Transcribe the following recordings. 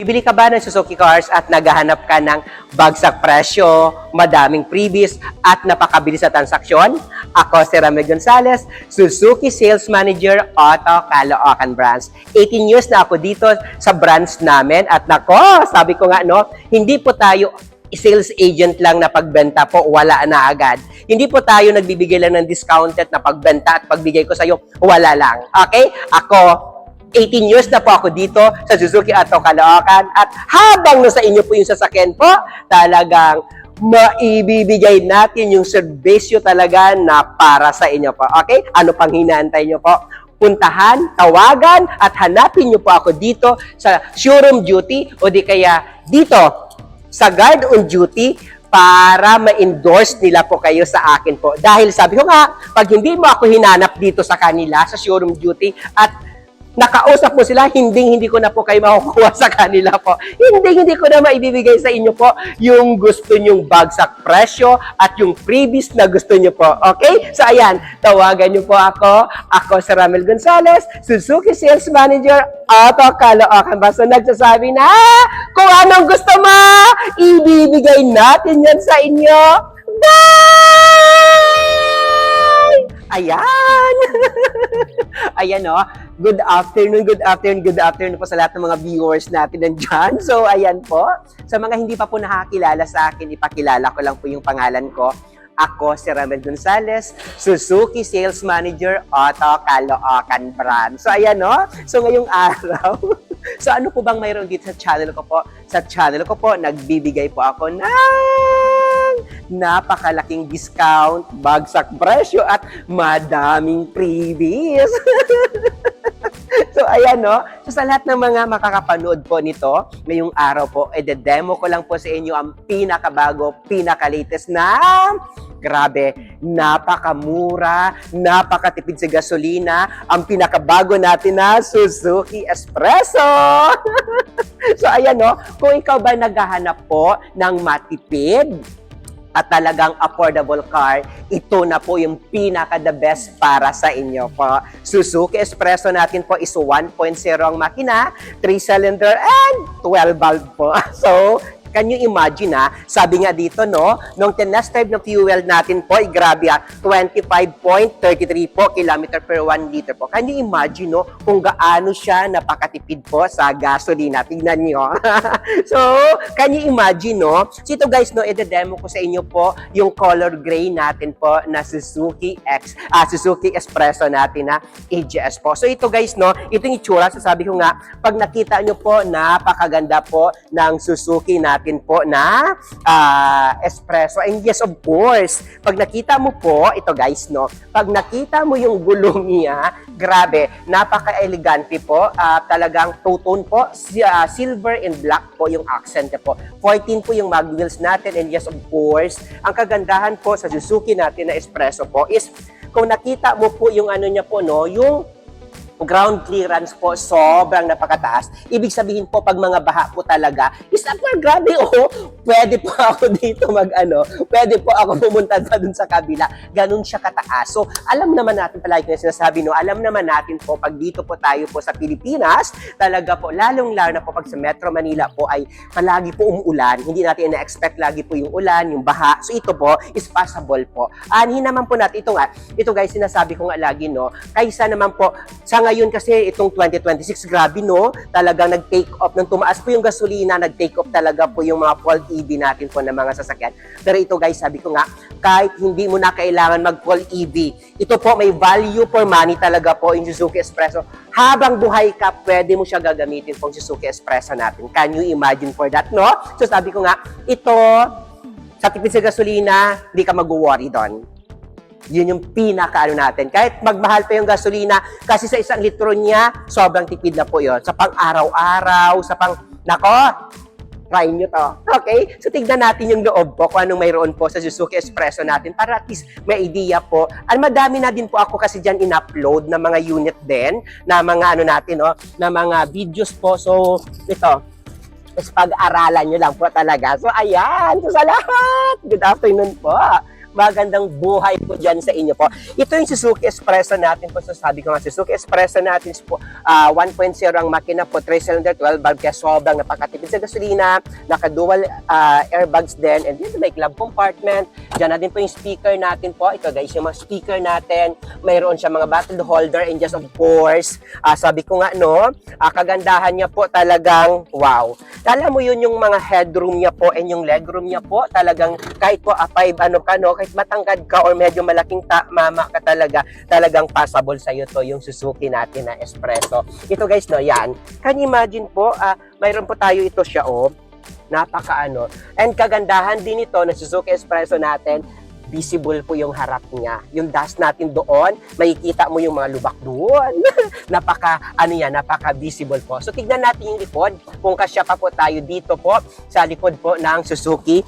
Bibili ka ba ng Suzuki cars at naghahanap ka ng bagsak presyo, madaming freebies at napakabilis na transaksyon? Ako si Ramel Gonzalez, Suzuki Sales Manager, Auto Caloocan Branch. 18 years na ako dito sa branch namin at nako, sabi ko nga no, hindi po tayo sales agent lang na pagbenta po, wala na agad. Hindi po tayo nagbibigay lang ng discounted na pagbenta at pagbigay ko sa iyo, wala lang. Okay? Ako, 18 years na po ako dito sa Suzuki Auto Caloocan at habang nasa inyo po yung sasakyan po, talagang maibibigay natin yung serbisyo talaga na para sa inyo po. Okay? Ano pang hinaantay nyo po? Puntahan, tawagan, at hanapin nyo po ako dito sa showroom duty o di kaya dito sa guard on duty para ma-endorse nila po kayo sa akin po. Dahil sabi ko nga, pag hindi mo ako hinanap dito sa kanila sa showroom duty at nakausap mo sila, hindi ko na po kayo makukuha sa kanila po. Hindi ko na maibibigay sa inyo po yung gusto nyong bagsak presyo at yung freebies na gusto nyo po. Okay? So ayan, tawagan nyo po ako. Ako si Ramel Gonzalez, Suzuki Sales Manager, Auto Caloocan. Basta nagsasabi na, kung anong gusto mo, ibibigay natin yan sa inyo. Bye! Ayan! Ayan o. Good afternoon po sa lahat ng mga viewers natin nandyan. So, ayan po. Sa mga hindi pa po nakakilala sa akin, ipakilala ko lang po yung pangalan ko. Ako si Ramel Gonzalez, Suzuki Sales Manager, Auto Caloocan Branch. So, ayan o. So, ngayong araw, so ano po bang mayroon dito sa channel ko po? Sa channel ko po, nagbibigay po ako ng napakalaking discount, bagsak presyo at madaming freebies. So, ayan, no? So, sa lahat ng mga makakapanood po nito, ngayong araw po, demo ko lang po sa inyo ang pinakabago, pinaka-latest na, grabe, napakamura, napakatipid sa gasolina, ang pinakabago natin na Suzuki Espresso. So, ayan, no? Kung ikaw ba naghahanap po ng matipid, at talagang affordable car, ito na po yung pinaka-the best para sa inyo po. Suzuki Espresso natin po is 1.0 ang makina, 3-cylinder and 12 valve po. So, can you imagine sabi nga dito no, nung tinest drive ng fuel natin po, grabe 25.33 po kilometer per 1 liter po. Can you imagine no, kung gaano siya napakatipid po sa gasolina. Tignan niyo. So, can you imagine no? So ito guys no, i-demo ko sa inyo po yung color gray natin po na Suzuki Espresso natin na AGS po. So ito guys no, itong itsura, sasabi ko nga, pag nakita nyo po, napakaganda po ng Suzuki natin po na espresso. And yes, of course, pag nakita mo po, ito guys, no, pag nakita mo yung gulong niya, grabe, napaka-elegante po. Talagang two-tone po, silver and black po yung accent po. 14 po yung mag wheels natin. And yes, of course, ang kagandahan po sa Suzuki natin na espresso po is, kung nakita mo po yung ano niya po, no, yung ground clearance po, sobrang napakataas. Ibig sabihin po, pag mga baha po talaga, is grabe pwede po ako dito pwede po ako pumunta dun sa kabila. Ganun siya kataas. So, alam naman natin, palagi na sinasabi, no, alam naman natin po, pag dito po tayo po sa Pilipinas, talaga po, lalong-lalo na po pag sa Metro Manila po ay palagi po umuulan. Hindi natin na-expect lagi po yung ulan, yung baha. So, ito po is passable po. Anhin naman po natin, ito guys, sinasabi ko nga lagi, no, kaysa naman po, sa ngayon kasi itong 2026, grabe no, talagang nag-take off, nang tumaas po yung gasolina, nag-take off talaga po yung mga full EV natin po ng mga sasakyan. Pero ito guys, sabi ko nga, kahit hindi mo na kailangan mag-full EV, ito po may value for money talaga po yung Suzuki Espresso. Habang buhay ka, pwede mo siya gagamitin pong Suzuki Espresso natin. Can you imagine for that, no? So sabi ko nga, ito, sa tipid sa gasolina, hindi ka mag-worry doon. Yun yung pinaka natin. Kahit magmahal pa yung gasolina, kasi sa 1 litro niya, sobrang tipid na po yun. Sa pang-araw-araw, sa try nyo to. Okay? So, tignan natin yung loob po, kung anong mayroon po sa Suzuki Espresso natin, para at least may idea po. Madami na din po ako kasi dyan in-upload na mga unit din, na mga natin, no, na mga videos po. So, ito, is pag-aralan nyo lang po talaga. So, ayan. So, sa lahat, good afternoon po. magandang buhay po dyan sa inyo po. Ito yung Suzuki Espresso natin po. So sabi ko nga, Suzuki Espresso natin po, 1.0 ang makina po, 3-cylinder, 12 valve, kaya sobrang napakatipid sa gasolina, naka-dual airbags din, and then may glove compartment. Diyan natin po yung speaker natin po. Ito guys, yung mga speaker natin, mayroon siya mga bottle holder, and just of course, sabi ko nga no, kagandahan niya po talagang wow. Alam mo yun yung mga headroom niya po and yung legroom niya po, talagang kahit po 5 kahit matangkad ka or medyo malaking mama ka talagang passable sa iyo to yung Suzuki natin na Espresso. Ito guys no, yan. Can you imagine po, mayroon po tayo ito siya napaka And kagandahan din ito na Suzuki Espresso natin, visible po yung harap niya. Yung dust natin doon, makikita mo yung mga lubak doon. napaka visible po. So tignan natin yung likod, kung kasya pa po tayo dito po sa likod po ng Suzuki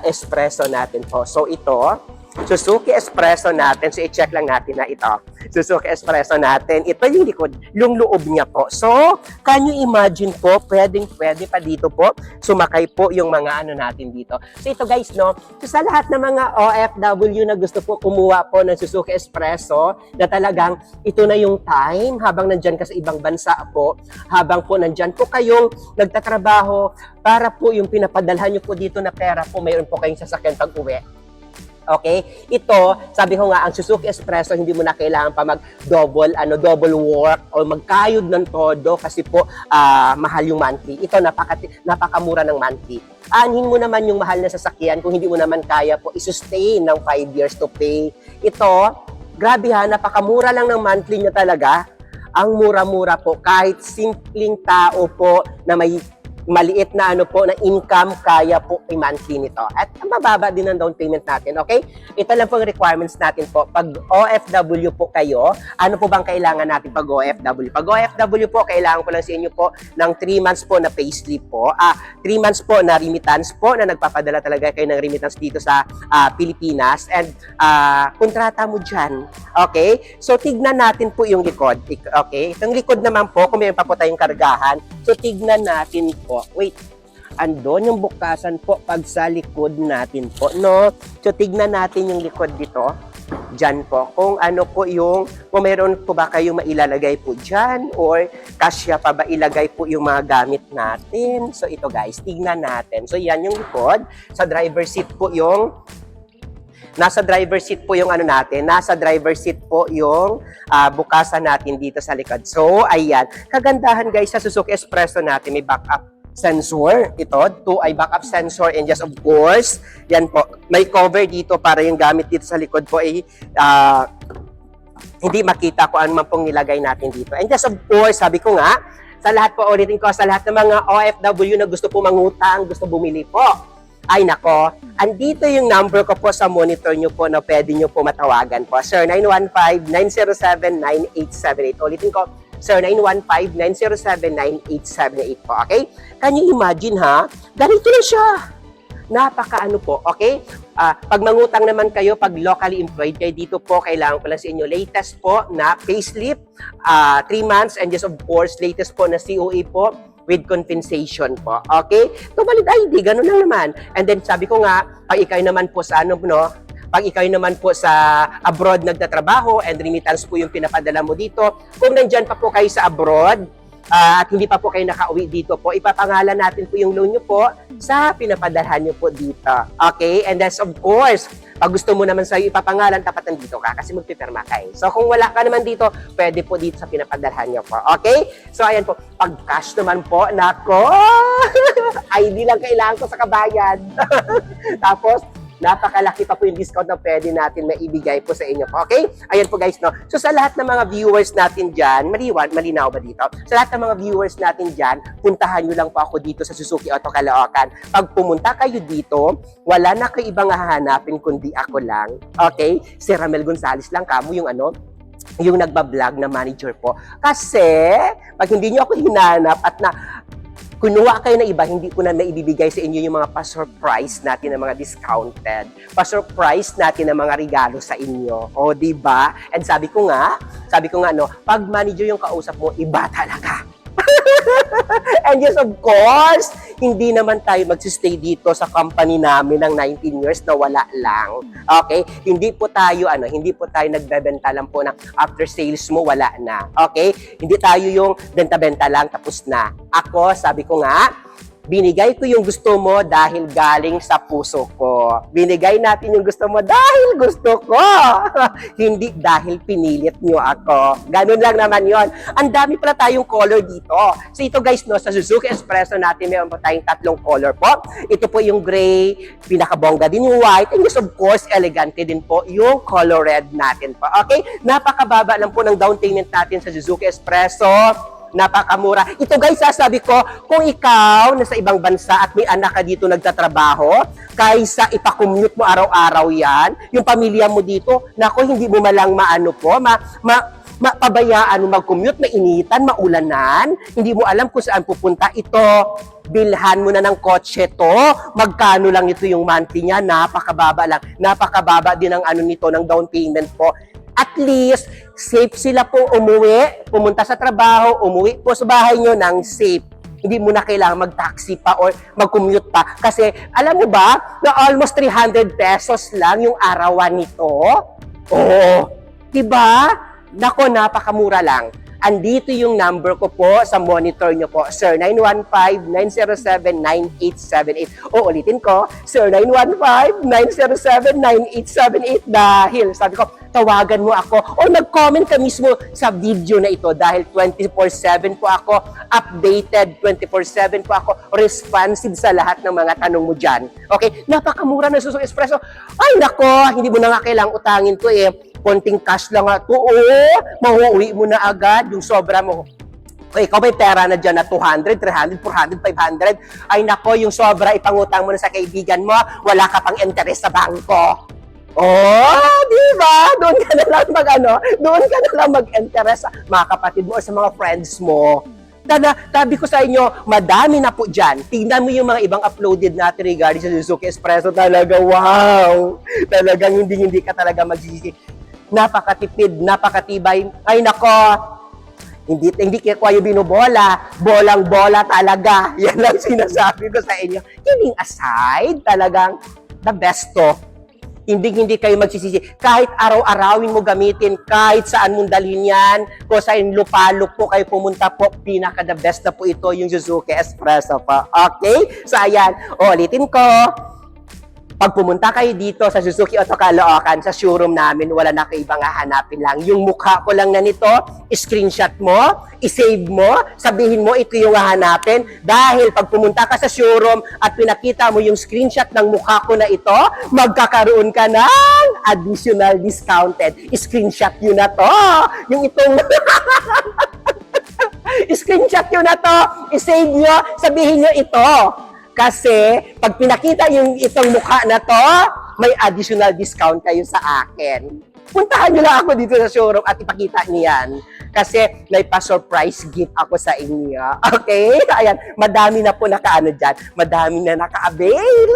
Espresso natin po. So ito, Suzuki Espresso natin. So i-check lang natin na ito. Suzuki Espresso natin. Ito yung likod, yung loob niya po. So, can you imagine po, pwede pa dito po, sumakay po yung mga natin dito. So ito guys, no, so sa lahat ng mga OFW na gusto po kumuha po ng Suzuki Espresso, na talagang ito na yung time habang nandyan ka sa ibang bansa po, habang po nandyan po kayong nagtatrabaho, para po yung pinapadalhan nyo po dito na pera po, mayroon po kayong sasakyan pag-uwi. Okay? Ito, sabi ko nga, ang Suzuki Espresso, hindi mo na kailangan pa double work o magkayod ng todo kasi po mahal yung monthly. Ito, napakamura ng monthly. Aanhin mo naman yung mahal na sasakyan kung hindi mo naman kaya po i-sustain ng 5 years to pay. Ito, grabe ha, napakamura lang ng monthly niya talaga. Ang mura-mura po, kahit simpleng tao po na may maliit na na income, kaya po i-monthly nito. At mababa din ang down payment natin, okay? Ito lang po ang requirements natin po. Pag OFW po kayo, ano po bang kailangan natin pag OFW? Pag OFW po, kailangan ko lang sa inyo po ng 3 months po na payslip po. 3 months po na remittance po, na nagpapadala talaga kayo ng remittance dito sa Pilipinas. And kontrata mo dyan. Okay? So, tignan natin po yung likod. Okay? Itong likod naman po, kung mayroon pa po tayong kargahan, so tignan natin po. Wait, andon yung bukasan po pag sa likod natin po, no? So, tignan natin yung likod dito. Diyan po. Kung kung mayroon po ba kayong mailalagay po dyan or kasya pa ba ilagay po yung mga gamit natin. So, ito guys, tignan natin. So, yan yung likod. Sa driver seat po yung nasa driver seat po yung natin. Nasa driver seat po yung bukasan natin dito sa likod. So, ayan. Kagandahan guys sa Suzuki Espresso natin, may backup sensor. Ito, 2 ay backup sensor, and just of course, yan po, may cover dito para yung gamit dito sa likod po ay hindi makita kung ano man pong nilagay natin dito. And just of course, sabi ko nga, sa lahat po, ulitin ko, sa lahat ng mga OFW na gusto po mangutang, gusto bumili po, ay nako, andito yung number ko po sa monitor nyo po na pwede nyo po matawagan po. Sir, 915-907-9878. Ulitin ko, Sir, 915-907-9878 po, okay? Can you imagine ha? Ganito na siya. Po, okay? Pag mangutang naman kayo, pag locally employed kayo dito po, kailangan ko lang sa inyo latest po na payslip, 3 months, and just of course, latest po na COA po, with compensation po. Okay? To valid ID, ganun lang naman. And then sabi ko nga, pag ikaw naman po sa pag ikaw naman po sa abroad nagtatrabaho and remittance po yung pinapadala mo dito, kung nandyan pa po kayo sa abroad at hindi pa po kayo nakauwi dito po, ipapangalan natin po yung loan nyo po sa pinapadalhan nyo po dito. Okay? And that's of course, pag gusto mo naman sa'yo ipapangalan, tapat nandito ka kasi magpipirma ka eh. So kung wala ka naman dito, pwede po dito sa pinapadalhan nyo po. Okay? So ayan po, pag cash naman po, nako, ID lang kailangan ko sa kabayan. Tapos, napakalaki pa po yung discount na pwede natin maibigay po sa inyo. Okay? Ayan po guys, no? So sa lahat ng mga viewers natin dyan, malinaw ba dito? Sa lahat ng mga viewers natin dyan, puntahan nyo lang po ako dito sa Suzuki Auto Caloocan. Pag pumunta kayo dito, wala na kayo ibang hahanapin kundi ako lang. Okay? Si Ramel Gonzales lang kamo yung yung nagbablog na manager po. Kasi, pag hindi nyo ako hinanap at kunuha kayo na iba, hindi ko na maibibigay sa inyo yung mga pa-surprise natin na mga discounted. Pa-surprise natin na mga regalo sa inyo. O, diba? And sabi ko nga, pag manager yung kausap mo, iba talaga. And yes, of course, hindi naman tayo magsistay dito sa company namin ng 19 years na wala lang. Okay? Hindi po tayo nagbebenta lang po ng after sales mo, wala na. Okay? Hindi tayo yung benta-benta lang, tapos na. Ako, sabi ko nga, binigay ko yung gusto mo dahil galing sa puso ko. Binigay natin yung gusto mo dahil gusto ko. Hindi dahil pinilit nyo ako. Ganun lang naman yon. Ang dami pala tayong color dito. So ito guys, no, sa Suzuki Espresso natin, meron pa tayong tatlong color po. Ito po yung gray, pinakabongga din yung white, and yes, of course, elegante din po yung color red natin po. Okay? Napakababa lang po ng down payment natin sa Suzuki Espresso. Napakamura. Ito guys, sasabi ko, kung ikaw nasa ibang bansa at may anak ka dito nagtatrabaho, kaysa ipakommute mo araw-araw yan, yung pamilya mo dito, nako, hindi mo malang pabayaan mo mag-commute, mainitan, maulanan, hindi mo alam kung saan pupunta ito. Bilhan mo na ng kotse to, magkano lang ito yung monthly niya, napakababa lang. Napakababa din ang nito, ng down payment po. At least, safe sila po umuwi, pumunta sa trabaho, umuwi po sa bahay nyo ng safe. Hindi mo na kailangan mag-taxi pa or mag-commute pa. Kasi, alam mo ba, na almost 300 pesos lang yung arawan nito? Oo. Diba? Nako, napakamura lang. Andito yung number ko po sa monitor nyo po, Sir 915-907-9878. O ulitin ko, Sir 915-907-9878 dahil sabi ko, tawagan mo ako o mag-comment ka mismo sa video na ito dahil 24/7 po ako updated, 24/7 po ako responsive sa lahat ng mga tanong mo dyan. Okay? Napakamura ng Suzuki Espresso. Ay nako, hindi mo na nga kailangang utangin to eh. Konting cash lang nga to. Oo, mauuwi mo na agad yung sobra mo. O ikaw may pera na dyan na 200, 300, 400, 500. Ay nako, yung sobra ipangutang mo na sa kaibigan mo, wala ka pang interest sa bangko. Oh, di ba? Doon ka na lang doon ka na lang mag-interest sa mga kapatid mo o sa mga friends mo. Sabi ko sa inyo, madami na po dyan. Tingnan mo yung mga ibang uploaded natin regarding sa Suzuki Espresso. Talaga, wow! Talagang hindi ka talaga magsisisi. Napakatipid, napakatibay. Ay nako, hindi kayo binubola, bolang-bola talaga. Yan lang sinasabi ko sa inyo. Kidding aside, talagang the best to. Hindi kayo magsisisi. Kahit araw-arawin mo gamitin, kahit saan mong dalhin yan, kung saan lupalok po kayo pumunta po, pinaka-the best na po ito, yung Suzuki Espresso po. Okay? So ayan, ulitin ko. Pag pumunta kayo dito sa Suzuki Auto Caloocan, sa showroom namin, wala na kayo ibang hahanapin lang. Yung mukha ko lang na nito, screenshot mo, isave mo, sabihin mo ito yung hahanapin. Dahil pag pumunta ka sa showroom at pinakita mo yung screenshot ng mukha ko na ito, magkakaroon ka ng additional discounted. Screenshot yun na to. Yung itong... screenshot yun na to. Isave nyo, sabihin nyo ito. Kasi, pag pinakita yung itong mukha na to, may additional discount kayo sa akin. Puntahan nyo lang ako dito sa showroom at ipakita niyo yan. Kasi, may pa-surprise gift ako sa inyo. Okay? Ayan, madami na po nakaano dyan. Madami na naka-avail.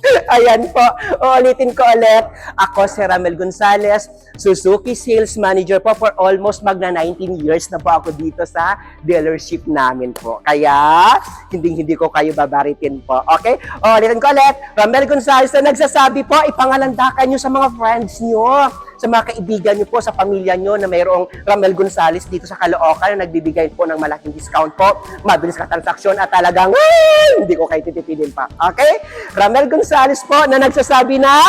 Ayan po, uulitin ko ulit. Ako si Ramel Gonzalez, Suzuki Sales Manager po for almost magna 19 years na po ako dito sa dealership namin po. Kaya, hindi ko kayo babaritin po. Okay? Uulitin ko ulit, Ramel Gonzalez na nagsasabi po, ipangalandakan nyo sa mga friends nyo, sa mga kaibigan nyo po, sa pamilya nyo na mayroong Ramel Gonzalez dito sa Caloocan na nagbibigay po ng malaking discount po, mabilis ka transaksyon at talagang hindi ko kayo titipidin pa. Okay? Ramel Gonzalez po na nagsasabi na